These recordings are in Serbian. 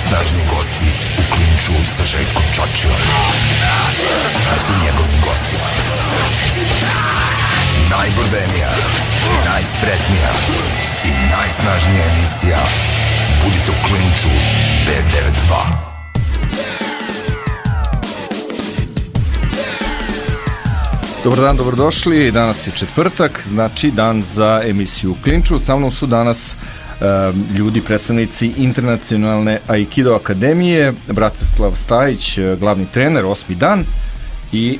najsnažniji gosti u klinču sa Željkom Čačijom i njegovim gostima. Najborbenija, najspretnija i najsnažnija emisija. Budite u klinču B92. Dobar dan, dobrodošli. Danas je četvrtak, znači dan za emisiju Klinču. Sa mnom su danas ljudi, predstavnici Internacionalne Aikido akademije, Bratislav Stajić, glavni trener, 8. dan, i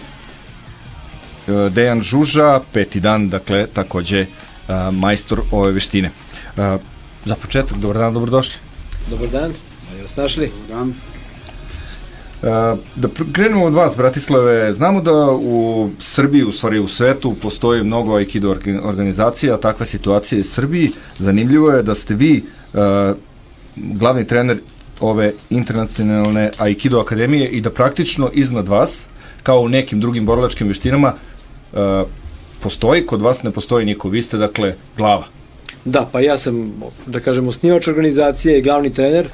Dejan Žuža, 5. dan, dakle, takođe majstor ove veštine. Za početak, dobar dan, dobrodošli. Dobar dan, da vas našli. Dobar dan. Da krenemo od vas, Bratislave. Znamo da u Srbiji, u stvari u svetu, postoji mnogo aikido organizacija, takva situacija je u Srbiji. Zanimljivo je da ste vi glavni trener ove Internacionalne Aikido akademije i da praktično iznad vas, kao u nekim drugim borilačkim veštinama, postoji, kod vas ne postoji niko, vi ste dakle glava. Da, pa ja sam, da kažem, osnivač organizacije i glavni trener,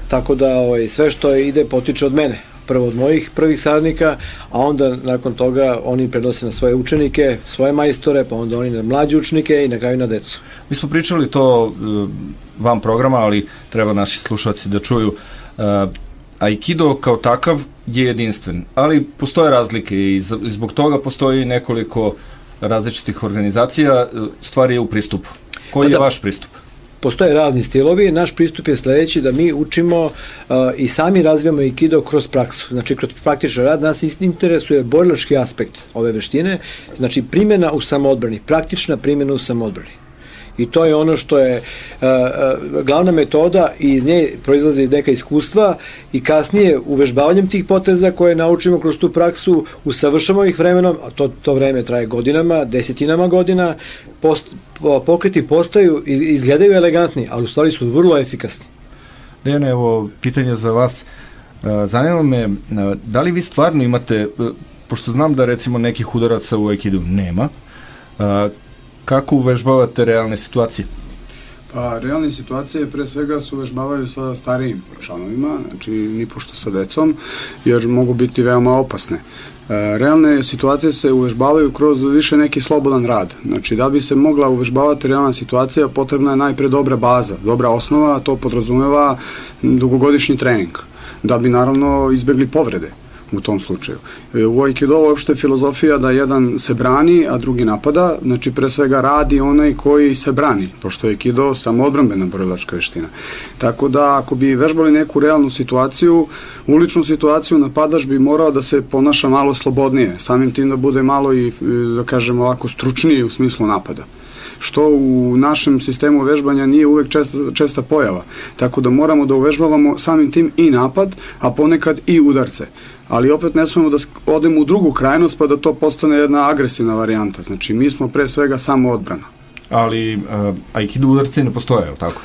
tako da sve što ide potiče od mene, prvo od mojih prvih saradnika, a onda nakon toga oni prenose na svoje učenike, svoje majstore, pa onda oni na mlađe učenike i na kraju na decu. Mi smo pričali to van programa, ali treba naši slušalci da čuju. Aikido kao takav je jedinstven, ali postoje razlike i zbog toga postoji nekoliko različitih organizacija. Stvar je u pristupu. Koji je vaš pristup? Postoje razni stilovi, naš pristup je sledeći, da mi učimo i sami razvijamo aikido kroz praksu, znači kroz praktičan rad. Nas interesuje borilački aspekt ove veštine, znači primjena u samoodbrani, praktična primjena u samoodbrani. I to je ono što je glavna metoda i iz nje proizlaze neka iskustva i kasnije uvežbavanjem tih poteza koje naučimo kroz tu praksu, usavršamo ih vremenom, a to vreme traje godinama, desetinama godina, pokreti postaju i izgledaju elegantni, ali u stvari su vrlo efikasni. Dejane, evo pitanje za vas. Zanima me, da li vi stvarno imate, pošto znam da recimo nekih udaraca u aikidu nema, kako uvežbavate realne situacije? Pa, realne situacije pre svega se uvežbavaju sa starijim članovima, znači nipošto sa decom, jer mogu biti veoma opasne. Realne situacije se uvežbavaju kroz više neki slobodan rad. Znači, da bi se mogla uvežbavati realna situacija, potrebna je najpre dobra baza, dobra osnova, a to podrazumeva dugogodišnji trening, da bi naravno izbegli povrede u tom slučaju. U aikido uopšte je filozofija da jedan se brani, a drugi napada, znači pre svega radi onaj koji se brani, pošto je aikido samoodbrambena borilačka veština. Tako da ako bi vežbali neku realnu situaciju, uličnu situaciju, napadač bi morao da se ponaša malo slobodnije, samim tim da bude malo i, da kažemo ovako, stručniji u smislu napada, što u našem sistemu vežbanja nije uvek česta pojava. Tako da moramo da uvežbavamo samim tim i napad, a ponekad i udarce. Ali opet ne smemo da odemo u drugu krajnost pa da to postane jedna agresivna varijanta. Znači, mi smo pre svega samo odbrana. Ali aikido udarci ne postoje, je li tako?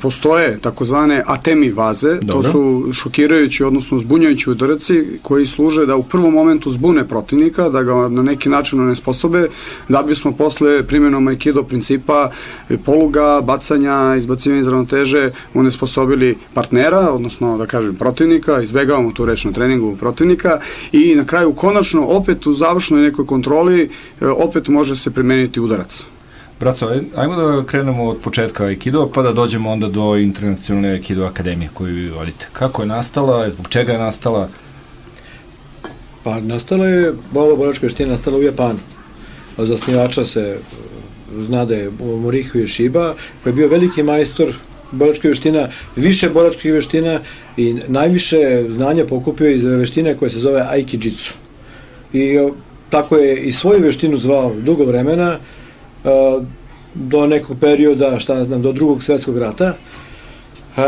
Postoje takozvane atemi vaze, Dobro. To su šokirajući, odnosno zbunjujući udarci koji služe da u prvom momentu zbune protivnika, da ga na neki način onesposobe, da bismo posle primjenom aikido principa poluga, bacanja, izbacivanja iz ravnoteže onesposobili partnera, odnosno da kažem protivnika, izbegavamo tu reč na treningu protivnika i na kraju konačno opet u završnoj nekoj kontroli opet može se primeniti udarac. Braco, ajmo da krenemo od početka aikido, pa da dođemo onda do Internacionalne Aikido akademije koju vi vodite. Kako je nastala, zbog čega je nastala? Pa nastala je, ova borilačka veština nastala u Japanu. Zasnivača se zna da je Morihio Shiba, koji je bio veliki majstor borilačkih veština, više borilačkih veština i najviše znanja pokupio iz veštine koje se zove Aikijitsu. I tako je i svoju veštinu zvao dugo vremena, do nekog perioda, do Drugog svetskog rata.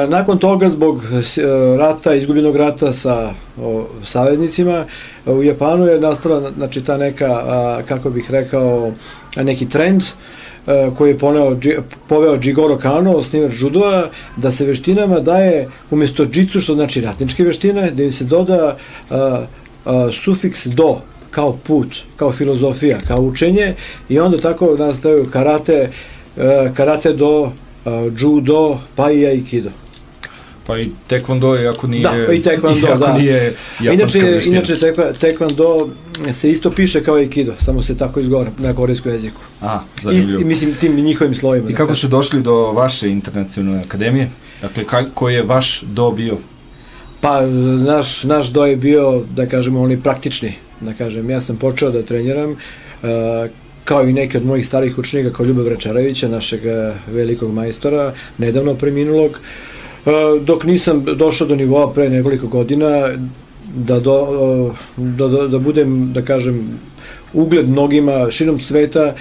Nakon toga, zbog rata, izgubljenog rata sa saveznicima, u Japanu je nastala, znači, ta neka, kako bih rekao, neki trend koji je poveo Jigoro Kano, osnivač judoa, da se veštinama daje umjesto jitsu, što znači ratničke veštine, da im se doda sufiks do, kao put, kao filozofija, kao učenje, i onda tako nastaju karate do, judo, pa i aikido. Pa i tekvondo, iako nije, da, pa i tekvondo, iako nije japanska veština. Inače tekvondo se isto piše kao aikido, samo se tako izgovara na korejskom jeziku. Zanimljivo. Mislim, tim njihovim slovima. I kako ste došli do vaše internacionalne akademije? Dakle, koji je vaš do bio? Pa, naš do je bio, da kažemo, oni praktični. Da kažem, ja sam počeo da treniram, kao i neki od mojih starih učenika, kao Ljubav Rečarevića, našeg velikog majstora, nedavno preminulog, dok nisam došao do nivoa pre nekoliko godina da budem, da kažem, ugled mnogima širom sveta,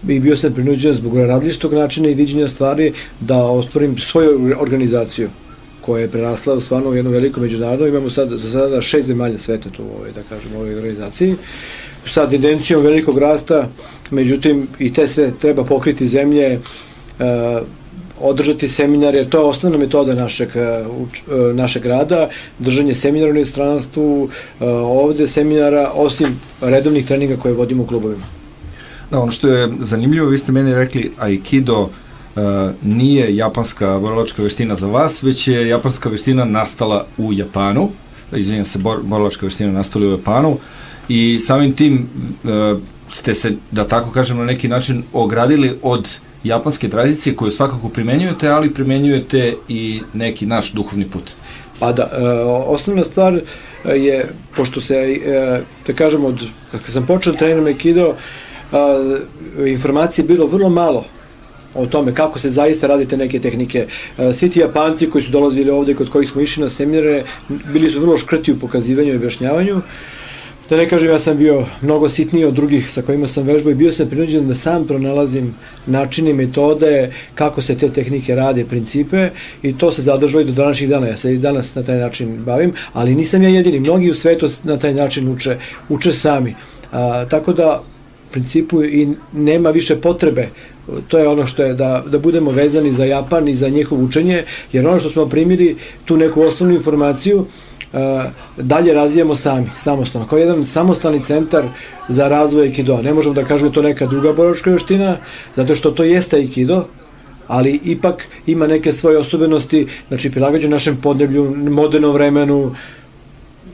i bio sam prinuđen zbog različitog načina i viđenja stvari da otvorim svoju organizaciju koja je prerasla stvarno u jednu veliku međunarodnu. Imamo za sada 6 zemalja sveta tu, da kažem, u ovoj organizaciji, sa tendencijom velikog rasta, međutim i te sve treba pokriti zemlje, održati seminare, to je osnovna metoda našeg rada, držanje seminara u inostranstvu, ovde seminara, osim redovnih treninga koje vodimo u klubovima. Da, ono što je zanimljivo, vi ste meni rekli aikido nije japanska borilačka veština za vas, već je japanska veština nastala u Japanu, izvinjam se, borilačka veština nastala u Japanu, i samim tim ste se, da tako kažem, na neki način ogradili od japanske tradicije koju svakako primenjujete, ali primenjujete i neki naš duhovni put. Pa da, osnovna stvar je, pošto se, da kažem, kad sam počeo da treniram aikido, informacije bilo vrlo malo o tome kako se zaista radi te neke tehnike. Svi ti Japanci koji su dolazili ovde, kod kojih smo išli na seminare, bili su vrlo škrti u pokazivanju i objašnjavanju. Da ne kažem, ja sam bio mnogo sitniji od drugih sa kojima sam vežbao i bio sam prinuđen da sam pronalazim načine i metode kako se te tehnike rade, principe, i to se zadržalo i do današnjih dana. Ja se i danas na taj način bavim, ali nisam ja jedini. Mnogi u svetu na taj način uče sami. Tako da u principu i nema više potrebe. To je ono što je da budemo vezani za Japan i za njihovo učenje, jer ono što smo primili, tu neku osnovnu informaciju, dalje razvijamo sami, samostalno, kao jedan samostalni centar za razvoj aikido. Ne možemo da kažemo to neka druga borilačka veština, zato što to jeste aikido, ali ipak ima neke svoje osobenosti, znači prilagođen našem podneblju, modernom vremenu,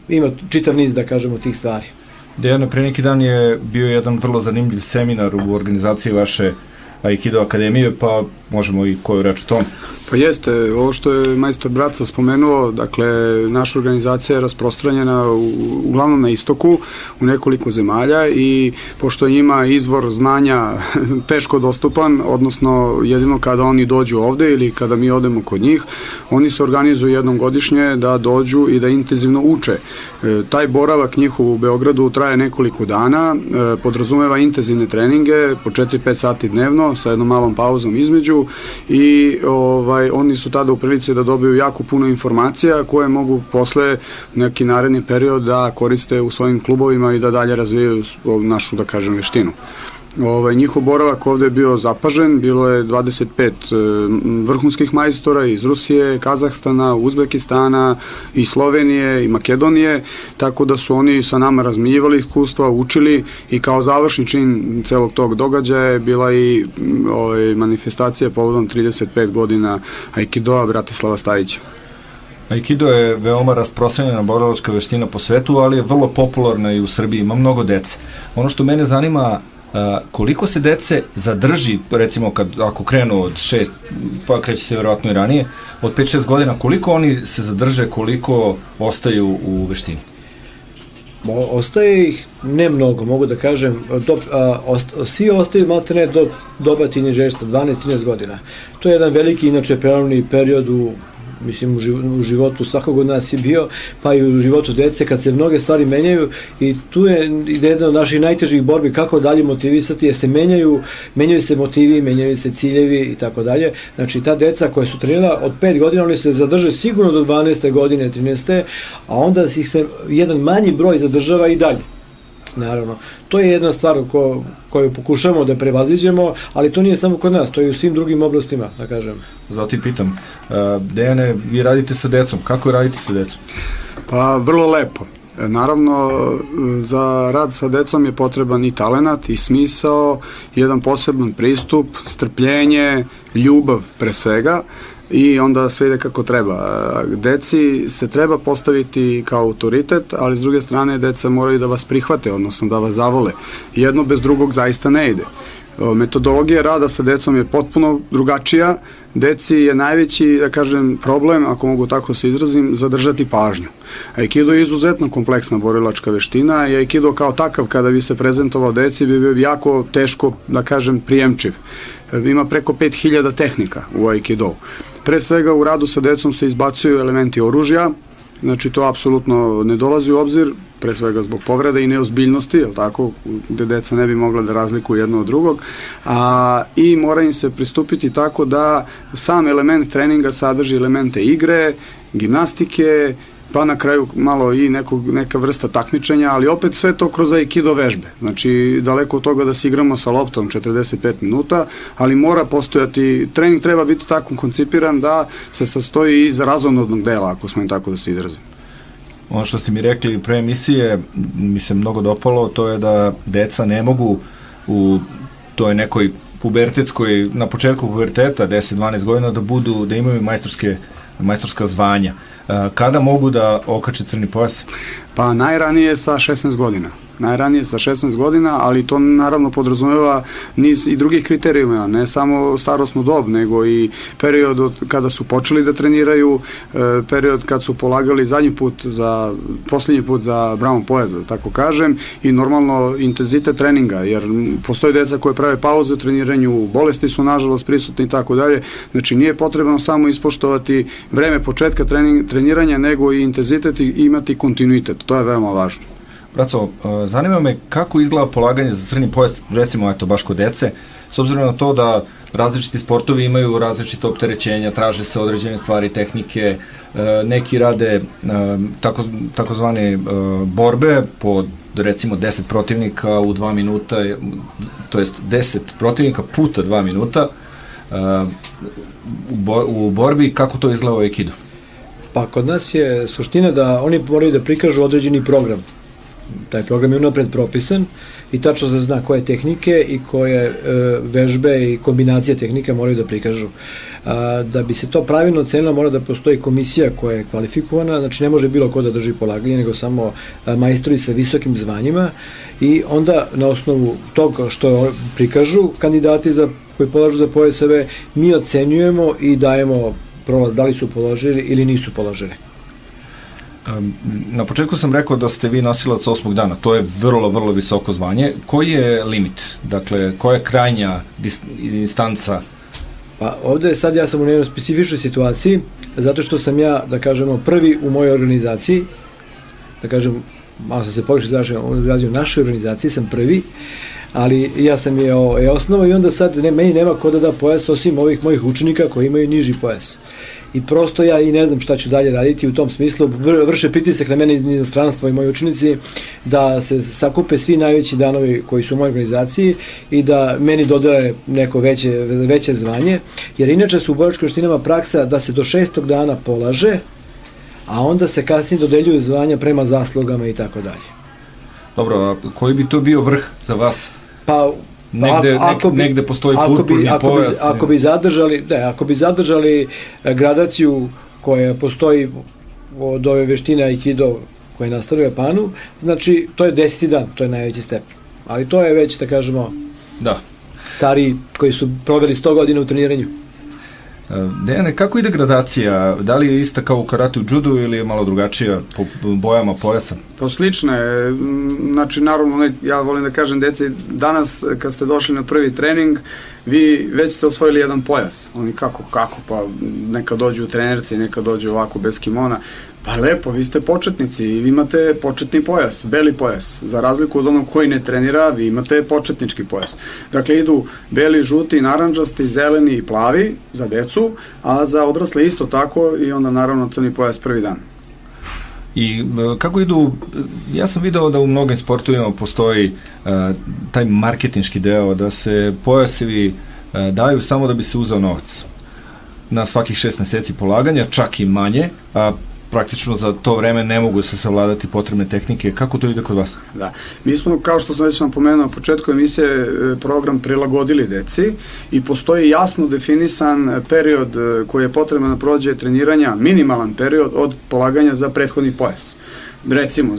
ima čitav niz, da kažemo, tih stvari. Dejane, pre neki dan je bio jedan vrlo zanimljiv seminar u organizaciji vaše Aikido akademije, pa možemo i koju reč o tom. Pa jeste, ovo što je majstor Braca spomenuo, dakle, naša organizacija je rasprostranjena uglavnom na istoku, u nekoliko zemalja, i pošto je njima izvor znanja teško dostupan, odnosno jedino kada oni dođu ovde ili kada mi odemo kod njih, oni se organizuju jednom godišnje da dođu i da intenzivno uče. Taj boravak njihov u Beogradu traje nekoliko dana, podrazumeva intenzivne treninge po 4-5 sati dnevno sa jednom malom pauzom između, i oni su tada u prilici da dobiju jako puno informacija koje mogu posle neki naredni period da koriste u svojim klubovima i da dalje razvijaju našu, da kažem, veštinu. Njihov boravak ovde je bio zapažen, bilo je 25 vrhunskih majstora iz Rusije, Kazahstana, Uzbekistana, i Slovenije, i Makedonije, tako da su oni sa nama razmenjivali iskustva, učili, i kao završni čin celog tog događaja je bila i manifestacija povodom 35 godina Aikidoa Bratislava Stajića. Aikido je veoma rasprostranjena borilačka veština po svetu, ali je vrlo popularna i u Srbiji, ima mnogo dece. Ono što mene zanima, koliko se dece zadrži, recimo ako krenu od 6, pa kreće se verovatno i ranije, od 5-6 godina, koliko oni se zadrže, koliko ostaju u veštini? Ostaje ih ne mnogo, mogu da kažem, svi ostaju maltene do doba tinejdžerstva, 12-13 godina. To je jedan veliki, inače, prelovni period u životu svakog od nas je bio, pa i u životu dece, kad se mnoge stvari menjaju, i tu je jedna od naših najtežih borbi kako dalje motivisati, jer se menjaju se motivi, menjaju se ciljevi i tako dalje. Znači, ta deca koja su trenirala od 5 godina, oni se zadrže sigurno do 12. godine, 13. a onda ih se jedan manji broj zadržava i dalje. Naravno, to je jedna stvar koju pokušamo da prevaziđemo, ali to nije samo kod nas, to je u svim drugim oblastima, da kažem. Zato i pitam, Dejane, vi radite sa decom, kako radite sa decom? Pa, vrlo lepo. Naravno, za rad sa decom je potreban i talenat, i smisao, jedan poseban pristup, strpljenje, ljubav pre svega. i onda sve ide kako treba. Deci se treba postaviti kao autoritet, ali s druge strane deca moraju da vas prihvate, odnosno da vas zavole. Jedno bez drugog zaista ne ide. Metodologija rada sa decom je potpuno drugačija. Deci je najveći, da kažem, problem, ako mogu tako se izrazim, zadržati pažnju. Aikido je izuzetno kompleksna borilačka veština i Aikido kao takav, kada bi se prezentovao deci, bi bio jako teško, da kažem, prijemčiv. Ima preko 5000 tehnika u Aikido. Pre svega u radu sa decom se izbacuju elementi oružja, znači to apsolutno ne dolazi u obzir, pre svega zbog povrede i neozbiljnosti, jel tako, gde deca ne bi mogla da razlikuju jedno od drugog, i mora im se pristupiti tako da sam element treninga sadrži elemente igre, gimnastike, pa na kraju malo i neka vrsta takmičenja, ali opet sve to kroz aikido vežbe. Znači, daleko od toga da se igramo sa loptom 45 minuta, ali mora postojati, trening treba biti tako koncipiran da se sastoji iz razonodnog dela, ako smo im tako da se izrazim. Ono što ste mi rekli pre emisije, mi se mnogo dopalo, to je da deca ne mogu u toj nekoj pubertetskoj, na početku puberteta, 10-12 godina, da imaju majstorska zvanja. Kada mogu da okače crni pojas? Pa najranije sa 16 godina. Najranije sa 16 godina, ali to naravno podrazumeva niz i drugih kriterijuma, ne samo starosnu dob, nego i period kada su počeli da treniraju, period kad su polagali poslednji put za brown pojas, da tako kažem, i normalno intenzitet treninga, jer postoje deca koje prave pauze u treniranju, bolesti su nažalost prisutne i tako dalje, znači nije potrebno samo ispoštovati vreme početka treniranja, nego i intenzitet i imati kontinuitet, to je veoma važno. Braco, zanima me kako izgleda polaganje za crni pojas, recimo, eto, baš kod dece, s obzirom na to da različiti sportovi imaju različite opterećenja, traže se određene stvari, tehnike, neki rade takozvane borbe po, recimo, 10 protivnika u 2 minuta, to jest 10 protivnika puta 2 minuta u borbi, kako to izgleda u aikidu? Pa kod nas je suština da oni moraju da prikažu određeni program. Taj program je unapred propisan i tačno se zna koje tehnike i koje vežbe i kombinacije tehnika moraju da prikažu. Da bi se to pravilno ocenilo, mora da postoji komisija koja je kvalifikovana, znači ne može bilo ko da drži polaganje, nego samo majstori sa visokim zvanjima, i onda na osnovu toga što prikažu kandidati koji polažu za pojaseve, mi ocenjujemo i dajemo prolaz da li su položili ili nisu položili. Na početku sam rekao da ste vi nosilac 8. dana, to je vrlo, vrlo visoko zvanje. Koji je limit? Dakle, koja je krajnja distanca? Pa ovde sad ja sam u nekoj specifičnoj situaciji, zato što sam ja, da kažemo, prvi u mojoj organizaciji, da kažem, malo sam se pogrešno izrazio, u našoj organizaciji sam prvi, ali ja sam je osnova i onda sad meni nema ko da da pojas osim ovih mojih učenika koji imaju niži pojas. I prosto ja i ne znam šta ću dalje raditi u tom smislu, vrše pritisak na mene iz inostranstva i moji učenici da se sakupe svi najveći danovi koji su u mojoj organizaciji i da meni dodele neko veće zvanje, jer inače su u borilačkim veštinama praksa da se do 6. dana polaže, a onda se kasnije dodeljuju zvanja prema zaslugama i tako dalje. Dobro, a koji bi to bio vrh za vas? Pa negde postoji purpurni pojas. Ako bi zadržali gradaciju koja postoji od ove veštine aikido koje nastavlja u Japanu, znači to je 10. dan, to je najveći stepen. Ali to je već, da kažemo, stariji koji su proveli 100 godina u treniranju. Dejane, kako ide gradacija? Da li je ista kao u karate u judu ili je malo drugačija po bojama pojasa? Pa slična je. Znači, naravno, ja volim da kažem deci, danas kad ste došli na prvi trening, vi već ste osvojili jedan pojas. Oni kako, pa neka dođu trenerci, neka dođu ovako bez kimona. Pa lepo, vi ste početnici i vi imate početni pojas, beli pojas. Za razliku od onog koji ne trenira, vi imate početnički pojas. Dakle, idu beli, žuti, narandžasti, zeleni i plavi za decu, a za odrasle isto tako i onda naravno crni pojas prvi dan. I kako idu, ja sam video da u mnogim sportovima postoji taj marketinški deo, da se pojasevi daju samo da bi se uzeo novac. Na svakih 6 meseci polaganja, čak i manje, a praktično za to vreme ne mogu se savladati potrebne tehnike. Kako to ide kod vas? Da. Mi smo, kao što sam već napomenuo na početku emisije, program prilagodili deci i postoji jasno definisan period koji je potreban da prođe treniranja, minimalan period od polaganja za prethodni pojas. Recimo,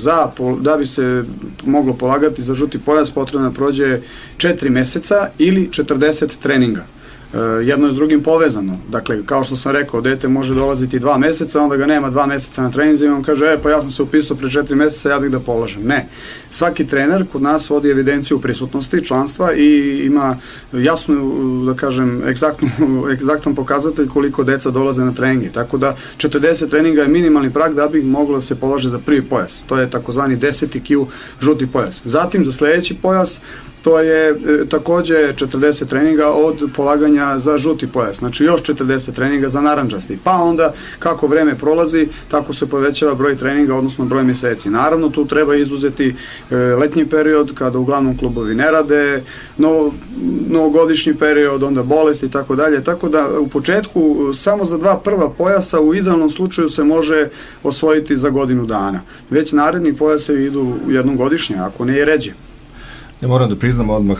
da bi se moglo polagati za žuti pojas potrebno da prođe 4 meseca ili 40 treninga. Jedno je s drugim povezano. Dakle, kao što sam rekao, dete može dolaziti 2 meseca, onda ga nema 2 meseca na treningu i on kaže, pa ja sam se upisao pre 4 meseca, ja bih da polažem. Ne. Svaki trener kod nas vodi evidenciju prisutnosti članstva i ima jasnu, da kažem, egzaktan pokazatelj koliko deca dolaze na treninge. Tako da 40 treninga je minimalni prag da bi moglo da se polaže za prvi pojas. To je takozvani 10. Q žuti pojas. Zatim, za sledeći pojas, to je takođe 40 treninga od polaganja za žuti pojas, znači još 40 treninga za narandžasti, pa onda kako vreme prolazi, tako se povećava broj treninga, odnosno broj meseci. Naravno, tu treba izuzeti letnji period, kada uglavnom klubovi ne rade, novogodišnji period, onda bolesti i tako dalje, tako da u početku samo za 2 prva pojasa u idealnom slučaju se može osvojiti za godinu dana. Već naredni pojase idu jednom godišnje, ako ne i ređe. Ja moram da priznam odmah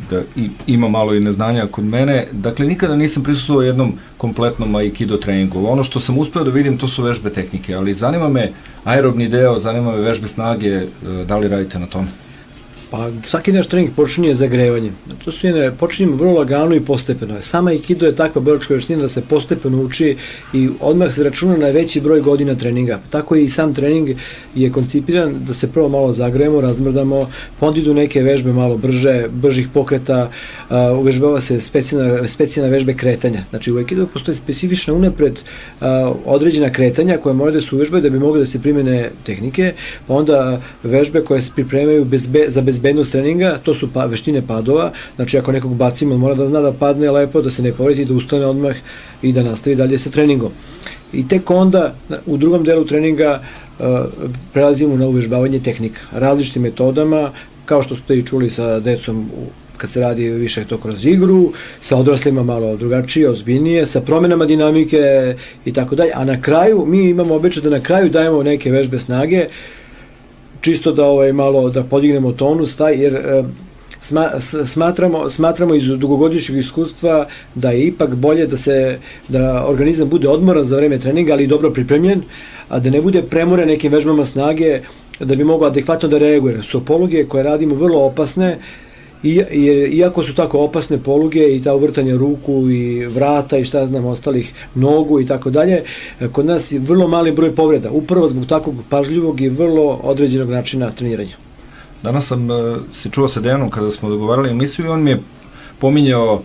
da ima malo i neznanja kod mene. Dakle, nikada nisam prisustvovao jednom kompletnom aikido treningu. Ono što sam uspeo da vidim, to su vežbe tehnike, ali zanima me aerobni deo, zanima me vežbe snage, da li radite na tome? Pa svaki naš trening počinje zagrevanjem. To su počinjemo vrlo lagano i postepeno. Sama aikido je takva borilačka veština da se postepeno uči i odmah se računa na veći broj godina treninga. Tako i sam trening je koncipiran da se prvo malo zagrejemo, razmrdamo, pa onda idu neke vežbe malo bržih pokreta, uvežbava se specijalna vežbe kretanja. Znači u aikidu postoji specifična unapred određena kretanja koja moraju da se uvežbaju da bi mogli da se primene tehnike, pa onda vežbe koje se pripremaju za bezbednost treninga, to su veštine padova, znači ako nekog bacimo, on mora da zna da padne lepo, da se ne povredi, da ustane odmah i da nastavi dalje sa treningom. I tek onda, u drugom delu treninga, prelazimo na uvežbavanje tehnika, različitim metodama, kao što ste i čuli sa decom kad se radi više to kroz igru, sa odraslima malo drugačije, ozbiljnije, sa promenama dinamike i tako dalje, a na kraju, mi imamo običaj da na kraju dajemo neke vežbe snage, čisto da malo da podignemo tonus jer smatramo iz dugogodišnjeg iskustva da je ipak bolje da organizam bude odmoran za vreme treninga, ali i dobro pripremljen, a da ne bude premoren nekim vežbama snage da bi mogao adekvatno da reaguje. Su poluge koje radimo vrlo opasne, iako su tako opasne poluge i ta uvrtanja ruku i vrata i šta znam ostalih nogu i tako dalje, kod nas je vrlo mali broj povreda, upravo zbog takvog pažljivog i vrlo određenog načina treniranja. Danas sam se čuo sa Dejanom kada smo dogovarali emisiju i on mi je pominjao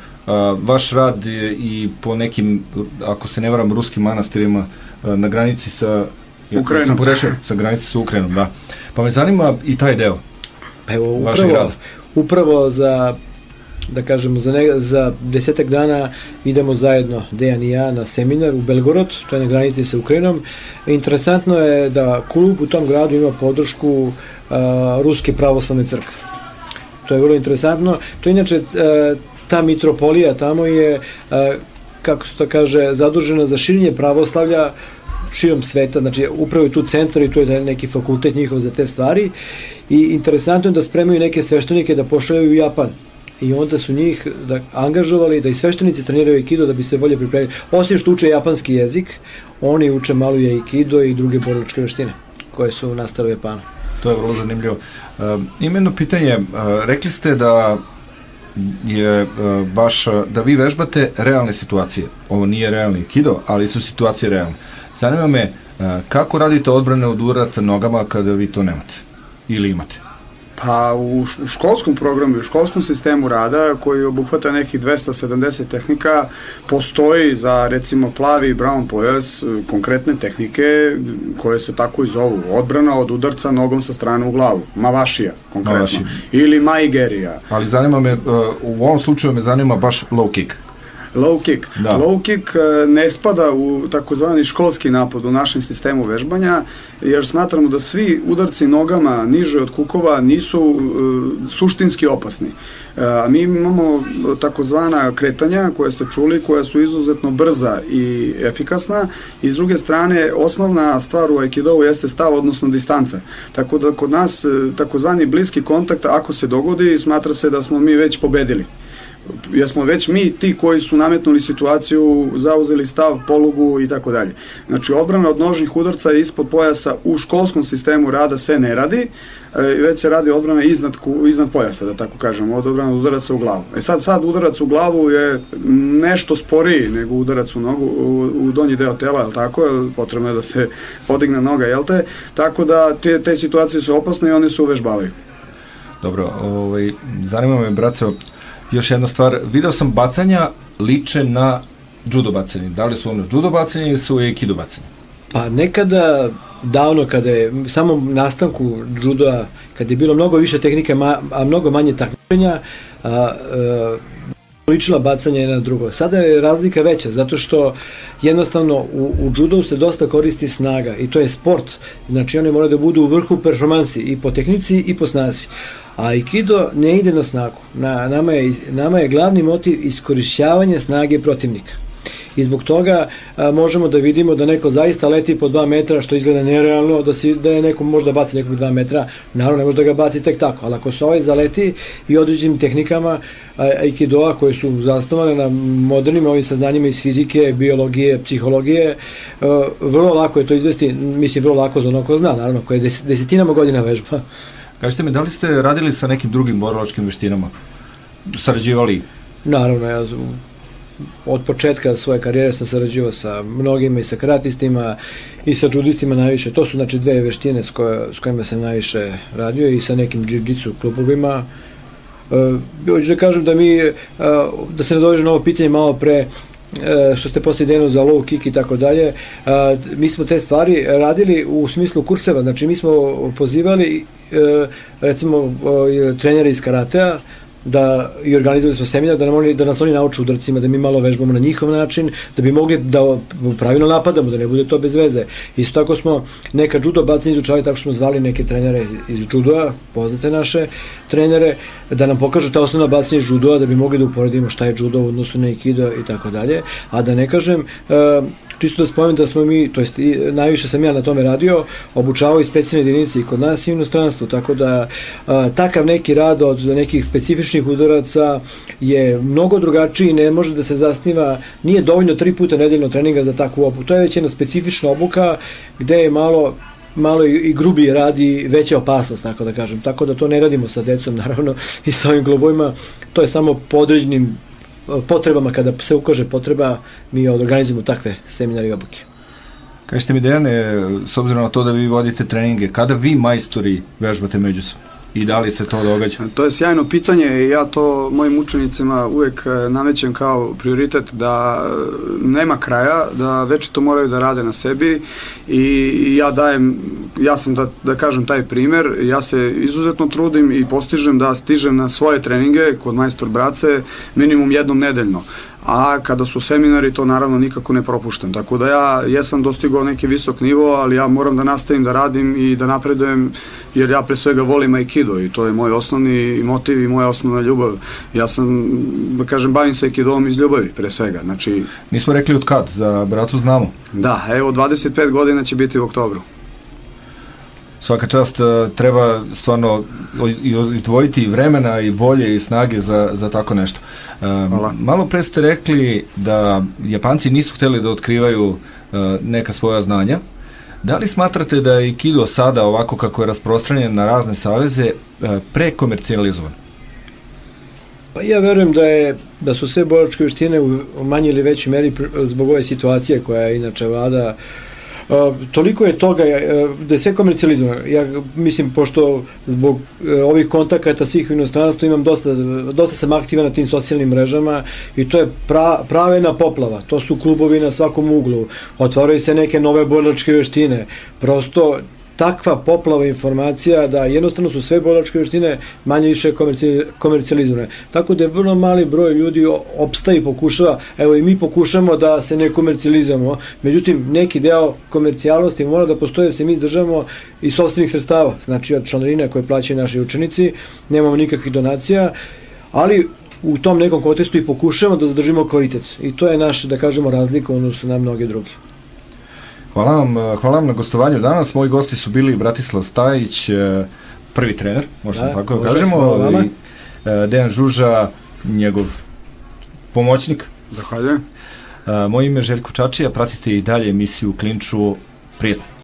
vaš rad i po nekim, ako se ne varam, ruskim manastirima na granici sa Ukrajinom. Sa granici sa Ukrajinom, da. Pa me zanima i taj deo vašeg rada. Upravo za 10 dana idemo zajedno, Dejan i ja, na seminar u Belgorod, to je na granici sa Ukrajinom. Interesantno je da klub u tom gradu ima podršku Ruske pravoslavne crkve. To je vrlo interesantno. To inače, ta mitropolija tamo je, kako se to kaže, zadužena za širenje pravoslavlja širom sveta, znači upravo je tu centar i tu je neki fakultet njihov za te stvari i interesantno je da spremaju neke sveštenike da pošaljaju u Japan i onda su njih angažovali da i sveštenici treniraju aikido da bi se bolje pripremili. Osim što uče japanski jezik, oni uče malo i aikido i druge borilačke veštine koje su nastale u Japanu. To je vrlo zanimljivo. Ima jedno pitanje, rekli ste da je da vi vežbate realne situacije. Ovo nije realni aikido, ali su situacije realne. Zanima me, kako radite odbrane od udaraca nogama kada vi to nemate ili imate? Pa u školskom programu, u školskom sistemu rada koji obuhvata nekih 270 tehnika, postoji za recimo plavi i brown pojas konkretne tehnike koje se tako i zovu. Odbrana od udarca nogom sa strane u glavu, mavašija konkretno, ili maigerija. Ali zanima me, u ovom slučaju me zanima baš low kick. Low kick. Da. Low kick ne spada u takozvani školski napad u našem sistemu vežbanja, jer smatramo da svi udarci nogama niže od kukova nisu suštinski opasni. Mi imamo takozvana kretanja koje ste čuli, koja su izuzetno brza i efikasna, i s druge strane osnovna stvar u aikidovu jeste stav, odnosno distanca. Tako da kod nas takozvani bliski kontakt, ako se dogodi, smatra se da smo mi već pobedili. Jer smo već mi ti koji su nametnuli situaciju, zauzeli stav, polugu i tako dalje. Znači, odbrana od nožnih udarca ispod pojasa u školskom sistemu rada se ne radi, već se radi odbrana iznad pojasa, da tako kažemo, od odbrana od udaraca u glavu. Sad udarac u glavu je nešto sporiji nego udarac u nogu, u donji deo tela, je li tako? Potrebno je da se podigne noga, jel te? Tako da te situacije su opasne i one se uvežbavaju. Dobro, zanima me, braco, još jedna stvar, video sam bacanja liče na judo bacanje. Da li su ono judo bacanje ili su aikido bacanje? Pa nekada, davno, kada je samom nastanku judoa, kada je bilo mnogo više tehnike, a mnogo manje takmičenja, ličila bacanje jedna na drugo. Sada je razlika veća, zato što jednostavno u judovu se dosta koristi snaga i to je sport. Znači oni moraju da budu u vrhu performansi i po tehnici i po snazi. A aikido ne ide na snagu. Nama je glavni motiv iskorišćavanje snage protivnika. I zbog toga možemo da vidimo da neko zaista leti po 2 metra, što izgleda nerealno, da je neko možda baci nekog 2 metra, naravno ne može da ga baci tek tako, ali ako se ovaj zaleti i određenim tehnikama aikidoa koje su zasnovane na modernim ovim saznanjima iz fizike, biologije, psihologije, vrlo lako je to izvesti, mislim vrlo lako za ono ko zna, naravno, koje je desetinama godina vežba. Kažite mi, da li ste radili sa nekim drugim borilačkim veštinama? Sarađivali? Naravno, ja od početka svoje karijere sam sarađivao sa mnogima, i sa karatistima i sa judistima najviše. To su znači 2 veštine s kojima sam najviše radio, i sa nekim jiu-jitsu klubovima. Hoću da kažem da se nadovežem na ovo pitanje malo pre, što ste poslije idejno za low kick i tako dalje, mi smo te stvari radili u smislu kurseva, znači mi smo pozivali recimo trenere iz karatea i organizovali smo seminar da nas oni nauče udarcima, da mi malo vežbamo na njihov način, da bi mogli da pravilno napadamo, da ne bude to bez veze. Isto tako smo neka judo bacanja izučavali tako što smo zvali neke trenere iz judoa, poznate naše trenere, da nam pokažu ta osnovna bacanja iz judoa, da bi mogli da uporedimo šta je judo u odnosu na aikido i tako dalje. A da ne kažem, čisto da spomenem da smo mi, to jest najviše sam ja na tome radio, obučavao i specijalne jedinice i kod nas i u inostranstvu, tako da takav neki rad od nekih specifičnih udaraca je mnogo drugačiji, ne može da se zasniva, nije dovoljno 3 puta nedeljno treninga za takvu obuku, to je već jedna specifična obuka gde je malo i grubi radi, veća opasnost, tako da kažem, tako da to ne radimo sa decom, naravno, i sa ovim klubovima, to je samo po određenim potrebama, kada se ukaže potreba, mi organizujemo takve seminare i obuke. Kažete mi, Dejane, s obzirom na to da vi vodite treninge, kada vi majstori vežbate međusobno? I da li se to događa? To je sjajno pitanje i ja to mojim učenicima uvek namećem kao prioritet, da nema kraja, da večito moraju da rade na sebi, i ja sam da kažem taj primer, ja se izuzetno trudim i postižem da stižem na svoje treninge kod majstor brace minimum jednom nedeljno. A kada su seminari, to naravno nikako ne propuštam. Tako da ja jesam dostigao neki visok nivo, ali ja moram da nastavim da radim i da napredujem, jer ja pre svega volim aikido i to je moj osnovni motiv i moja osnovna ljubav. Ja sam, da kažem, bavim se aikidom iz ljubavi pre svega. Znači, nismo rekli od kad, za bratu znamo. Da, evo 25 godina će biti u oktobru. Svaka čast, treba stvarno izdvojiti vremena i volje i snage za tako nešto. Hvala. Malo pre ste rekli da Japanci nisu hteli da otkrivaju neka svoja znanja. Da li smatrate da je aikido sada, ovako kako je rasprostranjen na razne saveze, prekomercijalizovan? Pa ja verujem da su sve borilačke veštine u manjoj ili većoj meri zbog ove situacije koja je inače vlada, toliko je toga da je sve komercijalizovano. Ja mislim, pošto zbog ovih kontakata svih u inostranstvu imam dosta sam aktivan na tim socijalnim mrežama i to je pravena poplava. To su klubovi na svakom uglu, otvaraju se neke nove borilačke veštine. Prosto takva poplava informacija da jednostavno su sve borilačke veštine manje više komercijalizovane. Tako da je vrlo mali broj ljudi opstaje i pokušava, evo i mi pokušamo da se ne komercijalizujemo, međutim neki deo komercijalnosti mora da postoje da se mi izdržavamo iz sopstvenih sredstava, znači od članarina koje plaćaju naši učenici, nemamo nikakvih donacija, ali u tom nekom kontekstu i pokušavamo da zadržimo kvalitet. I to je naš, da kažemo, razlika u odnosu na mnoge druge. Hvala vam na gostovanju danas. Moji gosti su bili Bratislav Stajić, prvi trener, možemo tako da kažemo, i Dejan Žuža, njegov pomoćnik. Zahvaljujem. Moje ime je Željko Čačija, pratite i dalje emisiju u Klinču. Prijetno.